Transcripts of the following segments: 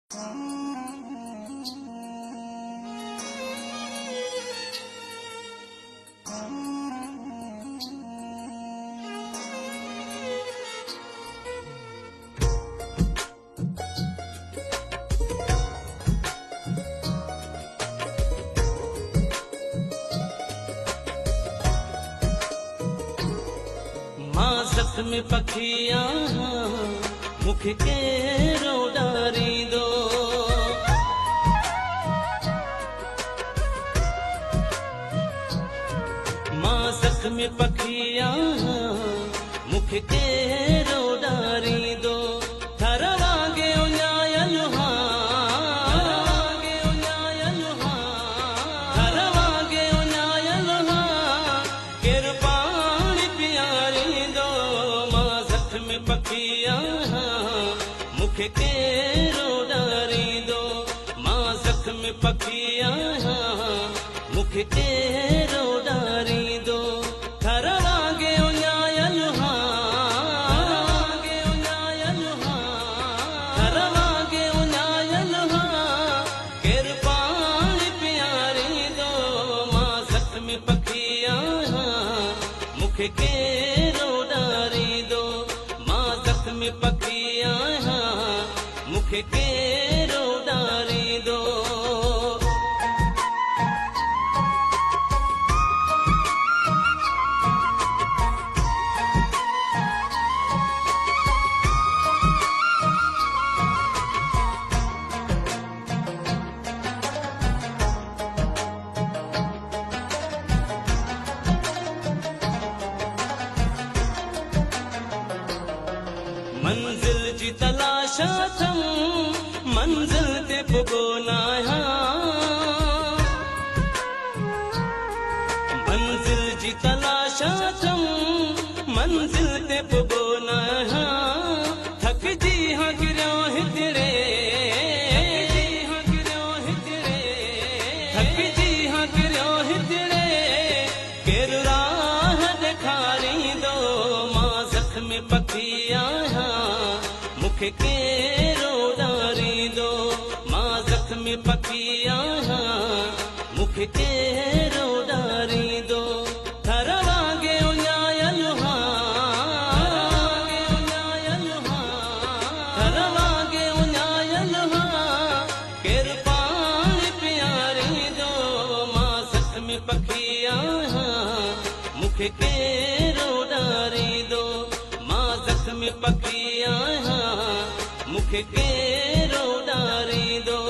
मासत में पखियां मुख के रोडारी दो। मासत में पखियां मुख के रोडारी दो। थरवागे उन्यायलुहा थरवागे उन्यायलुहा थरवागे उन्यायलुहा किरपाणी प्यारी दो। मासत में पखियां मुख के रोडारी दो। मासत में पखियां मुख के रोडारी दो। थरवागे उन्यायलुहा थरवागे उन्यायलुहा थरवागे उन्यायलुहा किरपाणी प्यारी दो। मासत में पखियां मुख के रोडारी दो। मासत में पखियां मुख के रोडारी दो। मंजिल जी तलाशा थम मंजिल ते पुगोना है। मंजिल जी तलाशा थम मंजिल ते पुगोना है। थक जी हाँ गिरो हितरे थक जी हाँ गिरो हितरे केर राह दिखारी दो। मासत में पखियां मुख के रोडारी दो। मासत में पखियां मुख के रोडारी दो। थरवागे उन्यायलुहा थरवागे उन्यायलुहा थरवागे उन्यायलुहा किरपाणी प्यारी दो। मासत में पखियां मुख के रोडारी दो। मासत में पखियां मुख के रोडारी दो।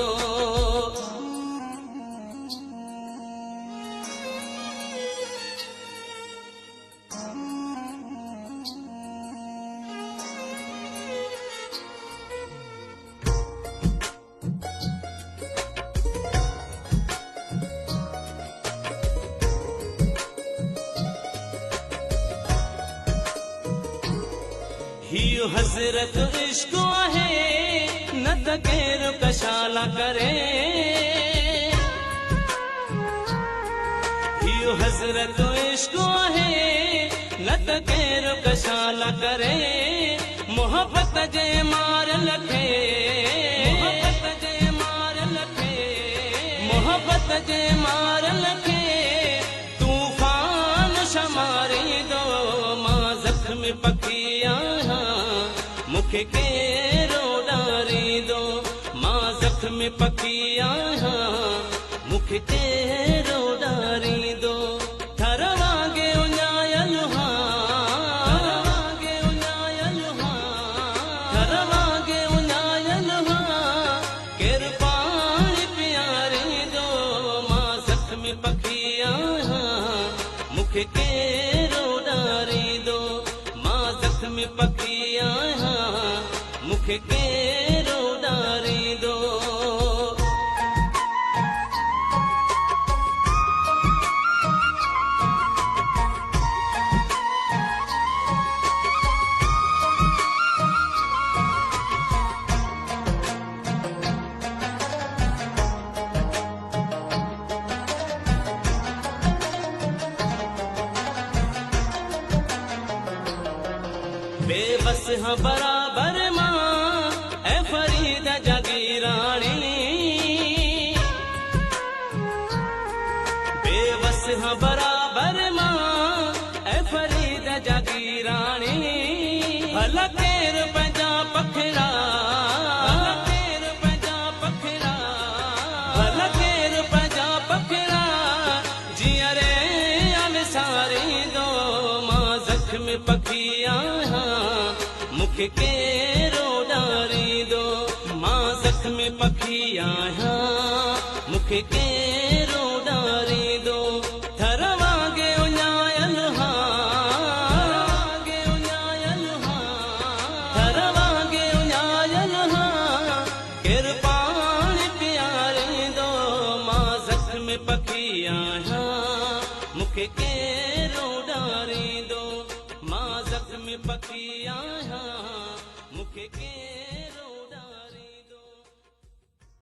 हियो हजरत इश्क है न त केर कशाला करे। हियो हजरत इश्क है न त केर कशाला करे। मोहब्बत जे मार लखे मोहब्बत जे मार लखे मोहब्बत जे मार लखे तूफान शमारी दो। मासत में पखियां मुख के रोडारी दो। मासत में पखियां मुख के रोडारी दो। थरवागे उन्यायलुहा थरवागे उन्यायलुहा थरवागे उन्यायलुहा किरपाणी प्यारी दो। मासत में पखियां मुख के रोडारी दो। मासत में पखियां मुख के रोडारी दो। बेबस हाँ बराबर माँ ए फरीदा जागीरानी। मूंखे केरो ॾारींदो मां ज़ख्म पखी आहियां मूंखे केरो ॾारींदो थर वांगे उञायल हा थर वांगे उञायल हा केरु पाणी पीआरींदो मां ज़ख्म पखी आहियां मूंखे केरु